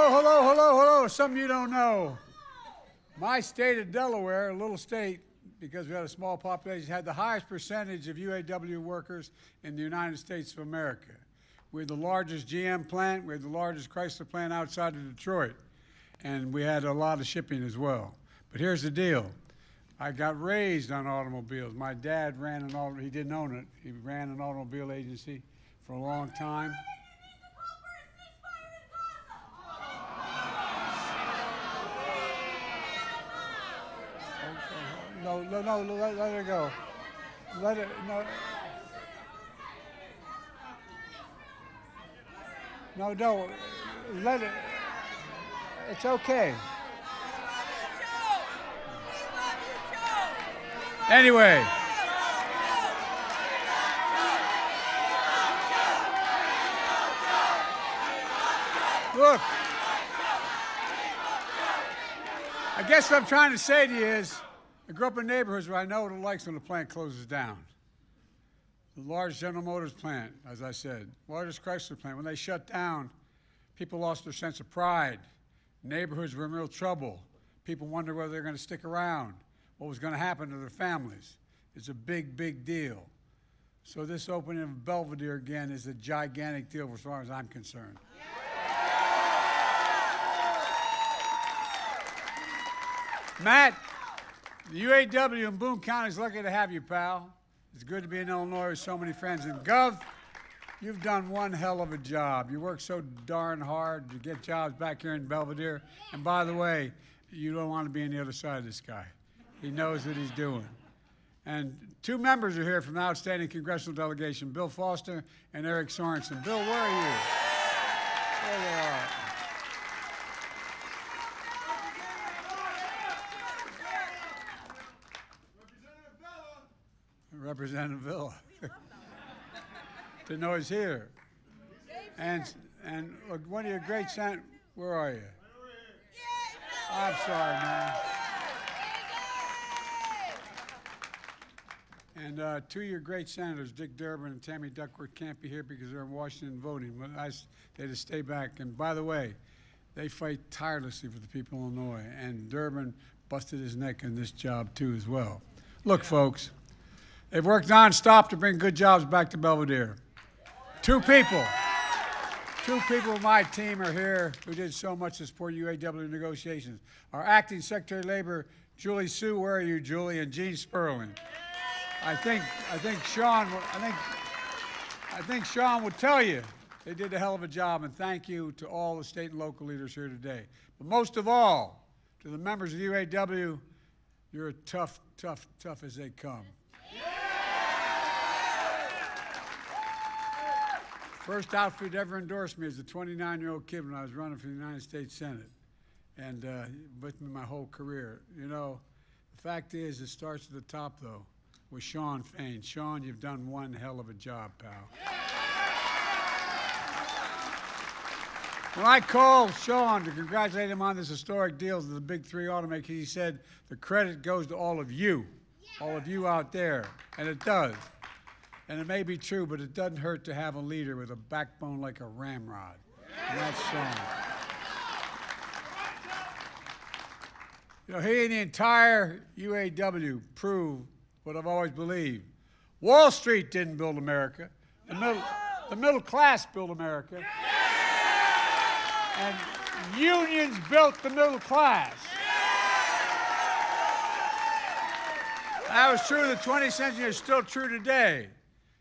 hello. Something you don't know. My state of Delaware, a little state, because we had a small population, had the highest percentage of UAW workers in the United States of America. We had the largest GM plant, we had the largest Chrysler plant outside of Detroit, and we had a lot of shipping as well. But here's the deal. I got raised on automobiles. My dad ran an automobile, he didn't own it, he ran an automobile agency for a long time. No, let it go. Let it, no. No, let it, it's okay. Anyway. Look, I guess what I'm trying to say to you is, I grew up in neighborhoods where I know what it likes when the plant closes down. The large General Motors plant, as I said, largest Chrysler plant, when they shut down, people lost their sense of pride. Neighborhoods were in real trouble. People wondered whether they're going to stick around, what was going to happen to their families. It's a big, big deal. So this opening of Belvidere again is a gigantic deal as far as I'm concerned. Matt, the UAW in Boone County is lucky to have you, pal. It's good to be in Illinois with so many friends. And Gov, you've done one hell of a job. You work so darn hard to get jobs back here in Belvidere. And by the way, you don't want to be on the other side of this guy. He knows what he's doing. And two members are here from the outstanding congressional delegation, Bill Foster and Eric Sorensen. Bill, where are you? There you are. Representative Villa. Didn't know he's here. And look, one of your great senators, where are you? I'm sorry, man. And two of your great senators, Dick Durbin and Tammy Duckworth, can't be here because they're in Washington voting. But they had to stay back. And by the way, they fight tirelessly for the people of Illinois. And Durbin busted his neck in this job, too, as well. Look, folks. They've worked nonstop to bring good jobs back to Belvidere. Two people of my team are here who did so much to support UAW negotiations. Our acting Secretary of Labor, Julie Sue, where are you, Julie, and Gene Sperling. I think Sean would tell you they did a hell of a job, and thank you to all the state and local leaders here today. But most of all, to the members of the UAW, you're tough as they come. First outfit ever endorsed me as a 29-year-old kid when I was running for the United States Senate, and with me my whole career. You know, the fact is, it starts at the top, though, with Sean Fain. Sean, you've done one hell of a job, pal. When I called Sean to congratulate him on this historic deal with the big three automakers, he said, the credit goes to all of you out there, and it does. And it may be true, but it doesn't hurt to have a leader with a backbone like a ramrod. And that's Sean. You know, he and the entire UAW proved what I've always believed. Wall Street didn't build America. The middle class built America. And unions built the middle class. That was true in the 20th century. It's still true today.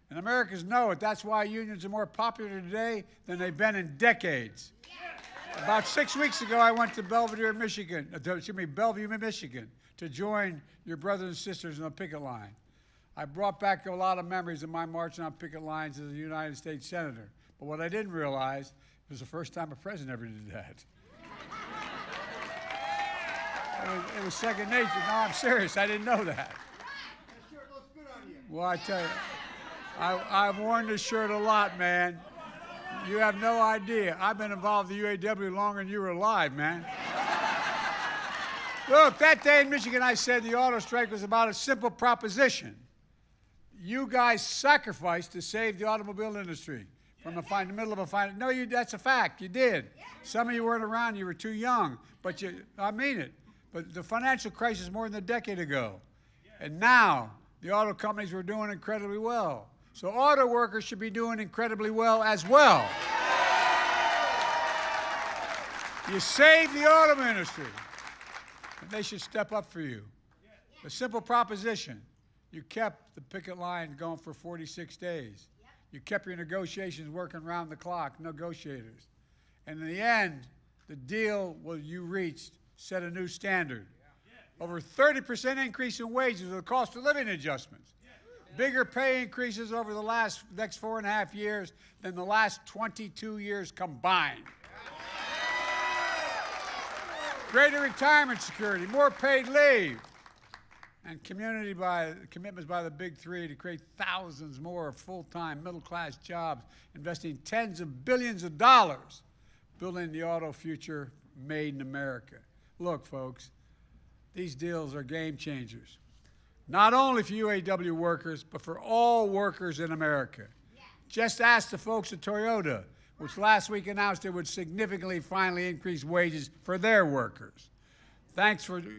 And Americans know it. That's why unions are more popular today than they've been in decades. About 6 weeks ago, I went to Bellevue, Michigan, to join your brothers and sisters in the picket line. I brought back a lot of memories of my marching on picket lines as a United States Senator. But what I didn't realize, it was the first time a president ever did that. It was second nature. No, I'm serious. I didn't know that. That shirt looks good on you. Well, I tell you, I've worn this shirt a lot, man. You have no idea. I've been involved in the UAW longer than you were alive, man. Look, that day in Michigan, I said the auto strike was about a simple proposition. You guys sacrificed to save the automobile industry. from the middle of a financial. No, that's a fact. You did. Some of you weren't around. You were too young. But I mean it. But the financial crisis more than a decade ago. And now the auto companies were doing incredibly well. So auto workers should be doing incredibly well as well. You saved the auto industry. And they should step up for you. A simple proposition. You kept the picket line going for 46 days. You kept your negotiations working around the clock, negotiators. And in the end, the deal you reached set a new standard. Over 30% increase in wages with the cost of living adjustments. Bigger pay increases over the next 4.5 years than the last 22 years combined. Greater retirement security, more paid leave, and commitments by the big three to create thousands more full-time middle-class jobs, investing tens of billions of dollars, building the auto future made in America. Look, folks, these deals are game changers, not only for UAW workers, but for all workers in America. Just ask the folks at Toyota, which last week announced it would significantly finally increase wages for their workers.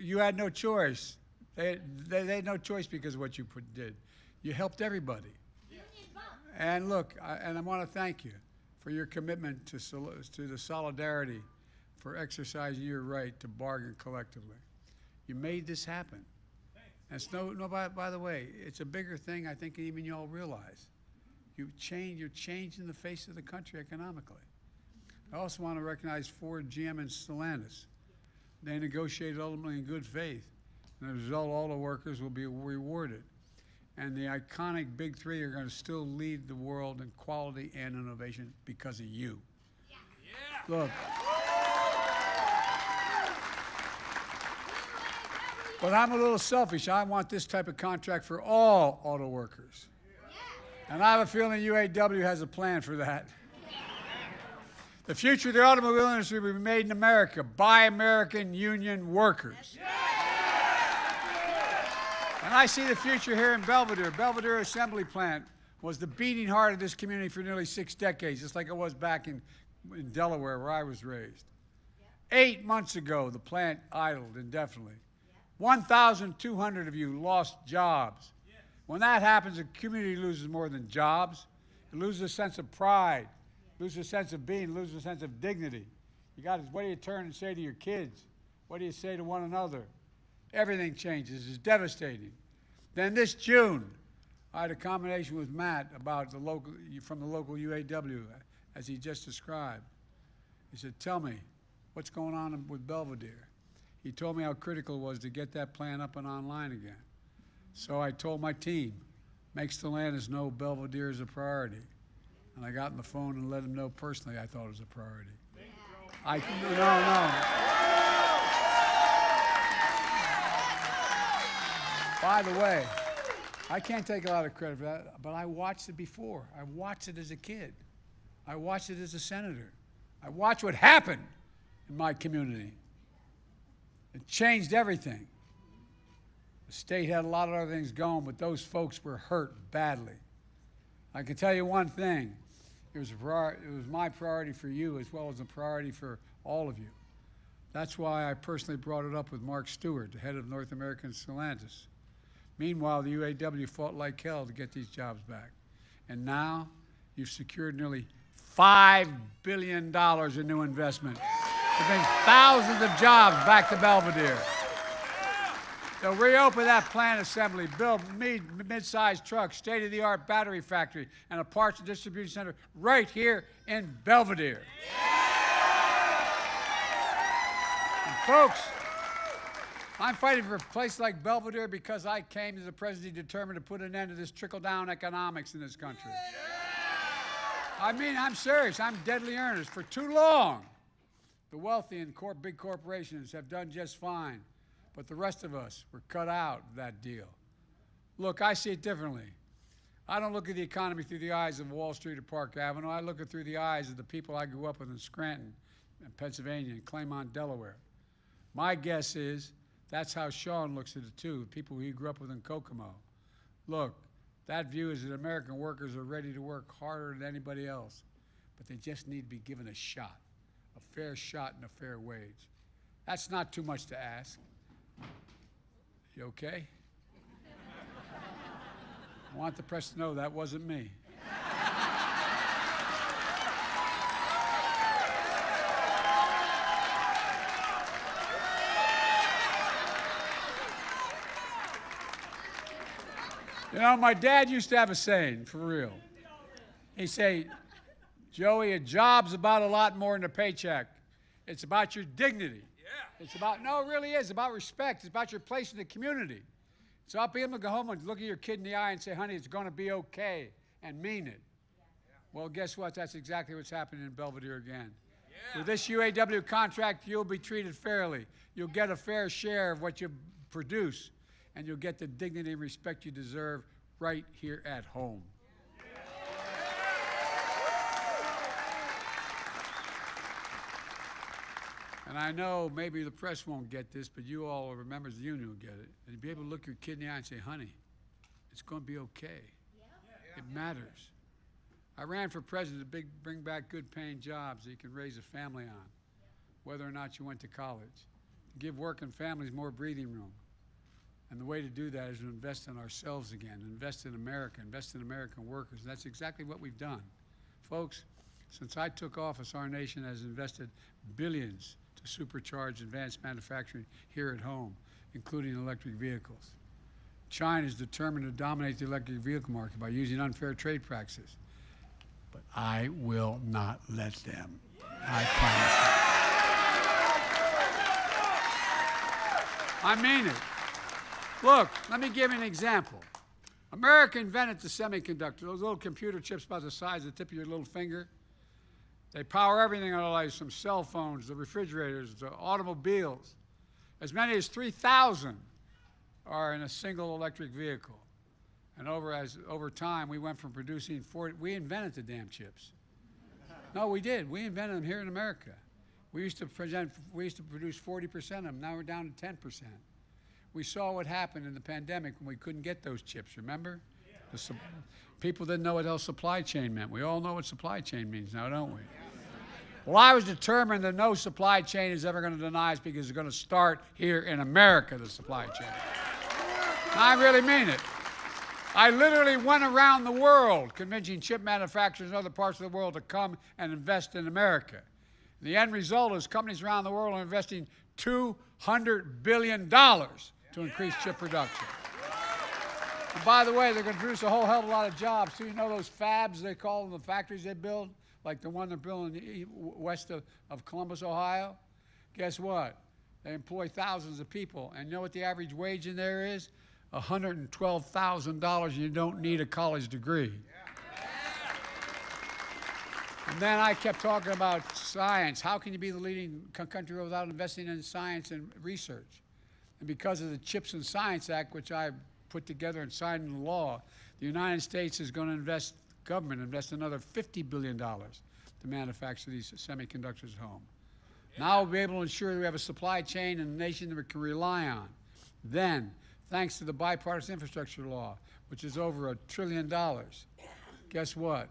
You had no choice. They had no choice because of what you did. You helped everybody. And look, I want to thank you for your commitment to the solidarity for exercising your right to bargain collectively. You made this happen. And by the way, it's a bigger thing I think even you all realize. You're changing the face of the country economically. I also want to recognize Ford, GM, and Stellantis. They negotiated ultimately in good faith. And as a result, all the workers will be rewarded. And the iconic big three are going to still lead the world in quality and innovation because of you. Yeah. Look. But I'm a little selfish. I want this type of contract for all auto workers. And I have a feeling UAW has a plan for that. The future of the automobile industry will be made in America by American union workers. And I see the future here in Belvidere. Belvidere Assembly Plant was the beating heart of this community for nearly 6 decades, just like it was back in Delaware, where I was raised. 8 months ago, the plant idled indefinitely. 1,200 of you lost jobs. When that happens, a community loses more than jobs. It loses a sense of pride, loses a sense of being, loses a sense of dignity. What do you turn and say to your kids? What do you say to one another? Everything changes. It's devastating. Then this June, I had a combination with Matt from the local UAW, as he just described. He said, tell me, what's going on with Belvidere? He told me how critical it was to get that plant up and online again. So I told my team, make Stellantis know Belvidere is a priority. And I got on the phone and let him know personally I thought it was a priority. No. By the way, I can't take a lot of credit for that, but I watched it before. I watched it as a kid. I watched it as a senator. I watched what happened in my community. It changed everything. The state had a lot of other things going, but those folks were hurt badly. I can tell you one thing. It was my priority for you as well as a priority for all of you. That's why I personally brought it up with Mark Stewart, the head of North American Stellantis. Meanwhile, the UAW fought like hell to get these jobs back. And now you've secured nearly $5 billion in new investment to bring thousands of jobs back to Belvidere. They'll reopen that plant assembly, build mid-sized trucks, state-of-the-art battery factory, and a parts and distribution center right here in Belvidere. And folks, I'm fighting for a place like Belvidere because I came as a president determined to put an end to this trickle-down economics in this country. I mean, I'm serious. I'm deadly earnest. For too long, the wealthy and big corporations have done just fine. But the rest of us were cut out of that deal. Look, I see it differently. I don't look at the economy through the eyes of Wall Street or Park Avenue. I look at it through the eyes of the people I grew up with in Scranton, and Pennsylvania, and Claymont, Delaware. My guess is that's how Sean looks at it too, the people he grew up with in Kokomo. Look, that view is that American workers are ready to work harder than anybody else. but they just need to be given a shot, a fair shot and a fair wage. That's not too much to ask. You okay? I want the press to know that wasn't me. You know, my dad used to have a saying, for real. He'd say, Joey, a job's about a lot more than a paycheck. It's about your dignity. Yeah. It's about, no, it really is, about respect. It's about your place in the community. It's about being able to go home and look at your kid in the eye and say, honey, it's going to be okay, and mean it. Yeah. Well, guess what? That's exactly what's happening in Belvidere again. Yeah. With this UAW contract, you'll be treated fairly. You'll get a fair share of what you produce, and you'll get the dignity and respect you deserve right here at home. And I know maybe the press won't get this, but you all, members of the union, will get it. And be able to look your kid in the eye and say, honey, it's going to be okay. Yeah. It matters. I ran for president to bring back good paying jobs that you can raise a family on, whether or not you went to college. Give working families more breathing room. And the way to do that is to invest in ourselves again, invest in America, invest in American workers. And that's exactly what we've done. Folks, since I took office, our nation has invested billions to supercharge advanced manufacturing here at home, including electric vehicles. China is determined to dominate the electric vehicle market by using unfair trade practices. But I will not let them. I promise you. I mean it. Look, let me give you an example. America invented the semiconductor, those little computer chips about the size of the tip of your little finger. They power everything in our lives, from cell phones, to refrigerators, to automobiles. As many as 3,000 are in a single electric vehicle. And over time, we went from producing 40, we invented the damn chips. No, we did. We invented them here in America. We used to produce 40% of them. Now we're down to 10%. We saw what happened in the pandemic when we couldn't get those chips, remember? Yeah. People didn't know what else supply chain meant. We all know what supply chain means now, don't we? Well, I was determined that no supply chain is ever going to deny us, because it's going to start here in America, the supply chain. And I really mean it. I literally went around the world convincing chip manufacturers in other parts of the world to come and invest in America. And the end result is companies around the world are investing $200 billion to increase chip production. And by the way, they're going to produce a whole hell of a lot of jobs. So you know those fabs, they call them, the factories they build, like the one they're building west of Columbus, Ohio? Guess what? They employ thousands of people. And you know what the average wage in there is? $112,000, and you don't need a college degree. And then I kept talking about science. How can you be the leading country without investing in science and research? And because of the CHIPS and Science Act, which I put together and signed into law, the United States is going to invest another $50 billion to manufacture these semiconductors at home. Now we'll be able to ensure that we have a supply chain in a nation that we can rely on. Then, thanks to the bipartisan infrastructure law, which is over $1 trillion, guess what?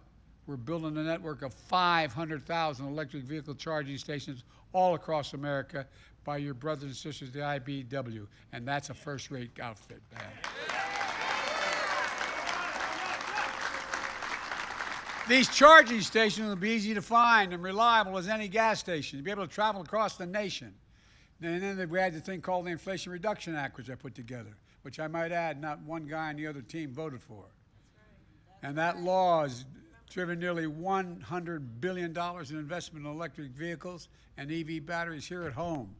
We're building a network of 500,000 electric vehicle charging stations all across America by your brothers and sisters, the IBEW, and that's a first-rate outfit, man. These charging stations will be easy to find and reliable as any gas station. You'll be able to travel across the nation. And then we had the thing called the Inflation Reduction Act, which I put together, which I might add, not one guy on the other team voted for. And that law has driven nearly $100 billion in investment in electric vehicles and EV batteries here at home.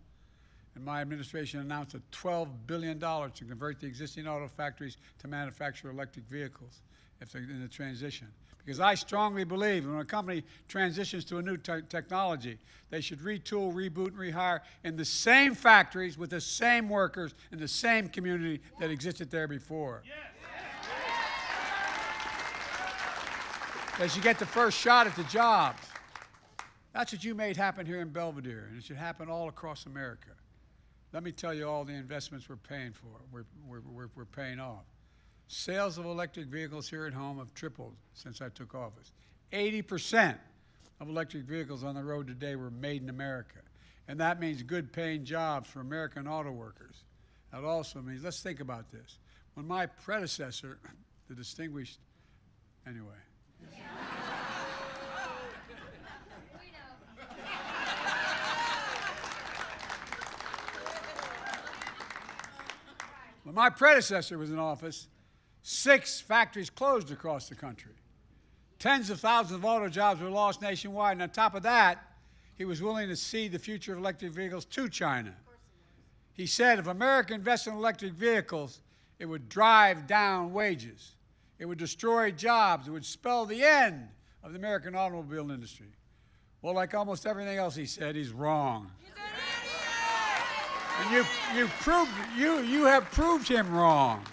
And my administration announced a $12 billion to convert the existing auto factories to manufacture electric vehicles if they're in the transition. Because I strongly believe when a company transitions to a new technology, they should retool, reboot, and rehire in the same factories with the same workers in the same community that existed there before. Yes. They should get the first shot at the jobs. That's what you made happen here in Belvidere, and it should happen all across America. Let me tell you all the investments we're paying for, we're paying off. Sales of electric vehicles here at home have tripled since I took office. 80% of electric vehicles on the road today were made in America. And that means good paying jobs for American auto workers. That also means, let's think about this. When my predecessor, the distinguished, anyway. When my predecessor was in office, 6 factories closed across the country. Tens of thousands of auto jobs were lost nationwide. And on top of that, he was willing to cede the future of electric vehicles to China. He said if America invested in electric vehicles, it would drive down wages. It would destroy jobs. It would spell the end of the American automobile industry. Well, like almost everything else he said, he's wrong. And you have proved him wrong.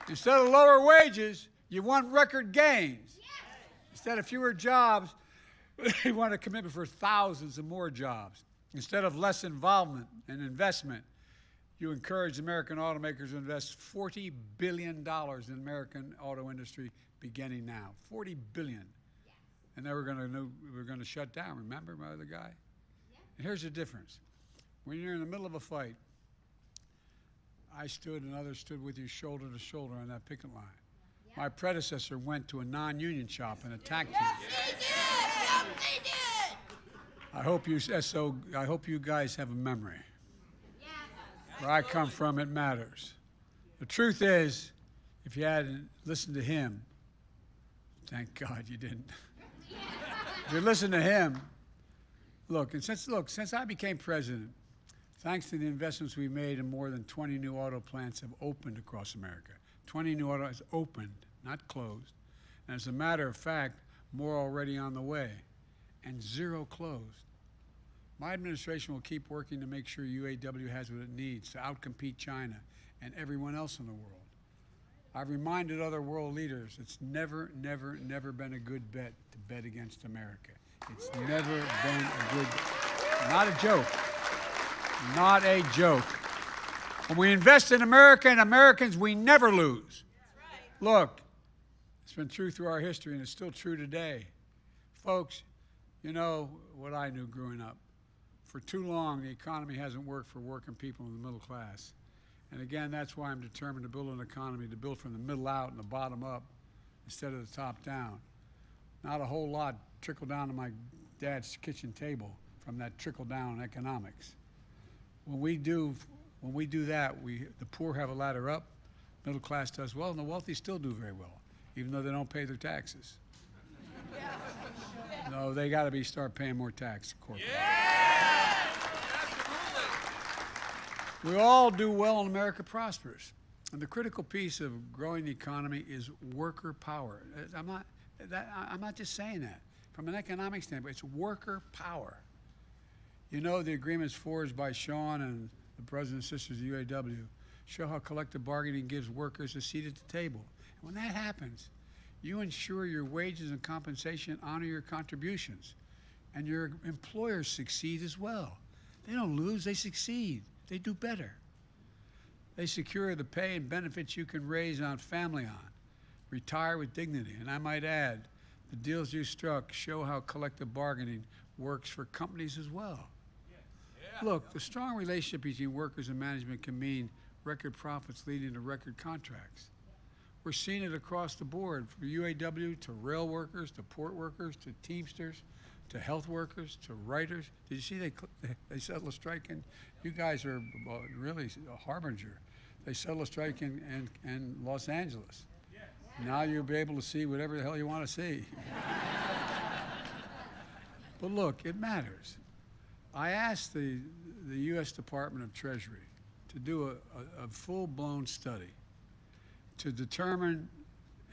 Instead of lower wages, you want record gains. Instead of fewer jobs, you want a commitment for thousands of more jobs. Instead of less involvement and investment, you encourage American automakers to invest $40 billion in American auto industry beginning now. $40 billion. And then we're going to shut down. Remember my other guy? And here's the difference. When you're in the middle of a fight, I stood and others stood with you shoulder to shoulder on that picket line. My predecessor went to a non-union shop and attacked you. Yes, he did! Yes, he did! I hope you guys have a memory. Where I come from, it matters. The truth is, if you hadn't listened to him, thank God you didn't. If you listen to him, since I became president, thanks to the investments we made in more than 20 new auto plants have opened across America. 20 new auto plants opened, not closed. And as a matter of fact, more already on the way, and 0 closed. My administration will keep working to make sure UAW has what it needs to outcompete China and everyone else in the world. I've reminded other world leaders it's never been a good bet to bet against America. It's never been a good, not a joke. Not a joke. When we invest in America and Americans, we never lose. Look, it's been true through our history, and it's still true today. Folks, you know what I knew growing up. For too long, the economy hasn't worked for working people in the middle class. And again, that's why I'm determined to build an economy, to build from the middle out and the bottom up instead of the top down. Not a whole lot trickled down to my dad's kitchen table from that trickle-down economics. When we do that, the poor have a ladder up, middle class does well, and the wealthy still do very well, even though they don't pay their taxes. No, they got to start paying more tax. Corporate. Yeah! We all do well and America prospers. And the critical piece of growing the economy is worker power. I'm not just saying that. From an economic standpoint, it's worker power. You know, the agreements forged by Sean and the brothers and sisters of UAW show how collective bargaining gives workers a seat at the table. And when that happens, you ensure your wages and compensation honor your contributions, and your employers succeed as well. They don't lose, they succeed. They do better. They secure the pay and benefits you can raise on family on, retire with dignity. And I might add, the deals you struck show how collective bargaining works for companies as well. Look, the strong relationship between workers and management can mean record profits leading to record contracts. We're seeing it across the board, from UAW to rail workers, to port workers, to Teamsters, to health workers, to writers. Did you see they settled a strike? And you guys are really a harbinger. They settled a strike in Los Angeles. Now you'll be able to see whatever the hell you want to see. But look, it matters. I asked the U.S. Department of Treasury to do a full-blown study to determine,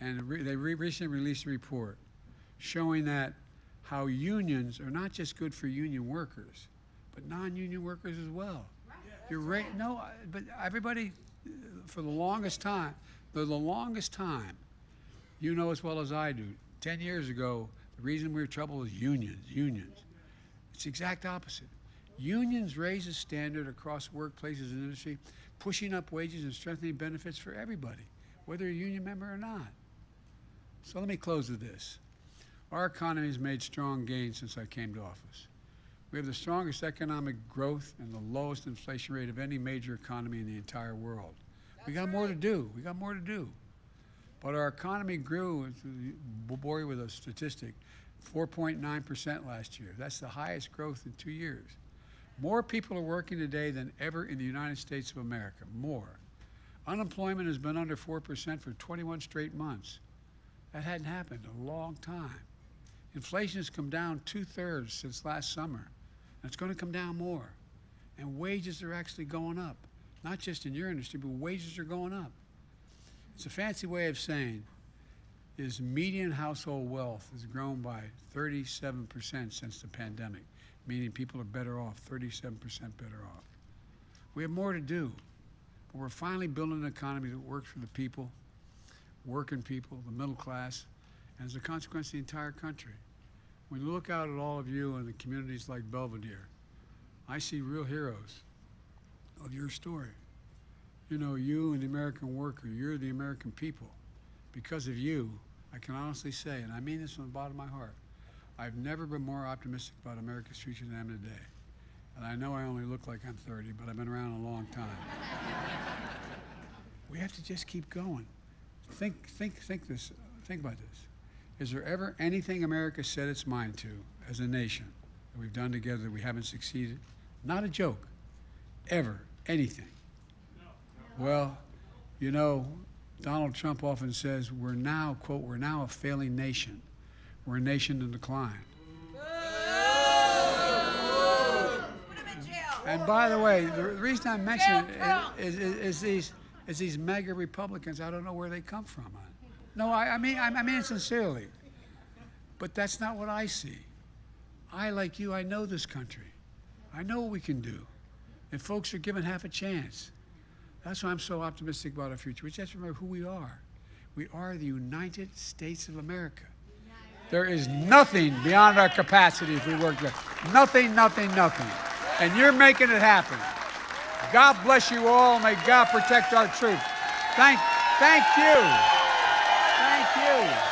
and they recently released a report showing that how unions are not just good for union workers, but non-union workers as well. You're right. No, but everybody, for the longest time, you know as well as I do, 10 years ago, the reason we were in trouble was unions. It's the exact opposite. Unions raise the standard across workplaces and industry, pushing up wages and strengthening benefits for everybody, whether you're a union member or not. So let me close with this. Our economy has made strong gains since I came to office. We have the strongest economic growth and the lowest inflation rate of any major economy in the entire world. We got more to do. We got more to do. But our economy grew, we'll bore you with a statistic, 4.9% last year. That's the highest growth in 2 years. More people are working today than ever in the United States of America, more. Unemployment has been under 4% for 21 straight months. That hadn't happened in a long time. Inflation has come down 2/3 since last summer, and it's going to come down more. And wages are actually going up, not just in your industry, but wages are going up. It's a fancy way of saying is median household wealth has grown by 37% since the pandemic, meaning people are better off, 37% better off. We have more to do, but we're finally building an economy that works for the people, working people, the middle class, and as a consequence, the entire country. When you look out at all of you in the communities like Belvidere, I see real heroes of your story. You know, you and the American worker, you're the American people. Because of you, I can honestly say, and I mean this from the bottom of my heart, I've never been more optimistic about America's future than I am today. And I know I only look like I'm 30, but I've been around a long time. We have to just keep going. Think about this. Is there ever anything America set its mind to as a nation that we've done together that we haven't succeeded? Not a joke. Ever. Anything. Well, you know, Donald Trump often says we're now, quote, we're now a failing nation. We're a nation in decline. And by the way, the reason I mention it is these mega Republicans, I don't know where they come from. No, I mean it sincerely. But that's not what I see. I, like you, I know this country. I know what we can do. And folks are given half a chance. That's why I'm so optimistic about our future. We just remember who we are. We are the United States of America. There is nothing beyond our capacity if we work together. Nothing, nothing, nothing. And you're making it happen. God bless you all. May God protect our troops. Thank you. Thank you.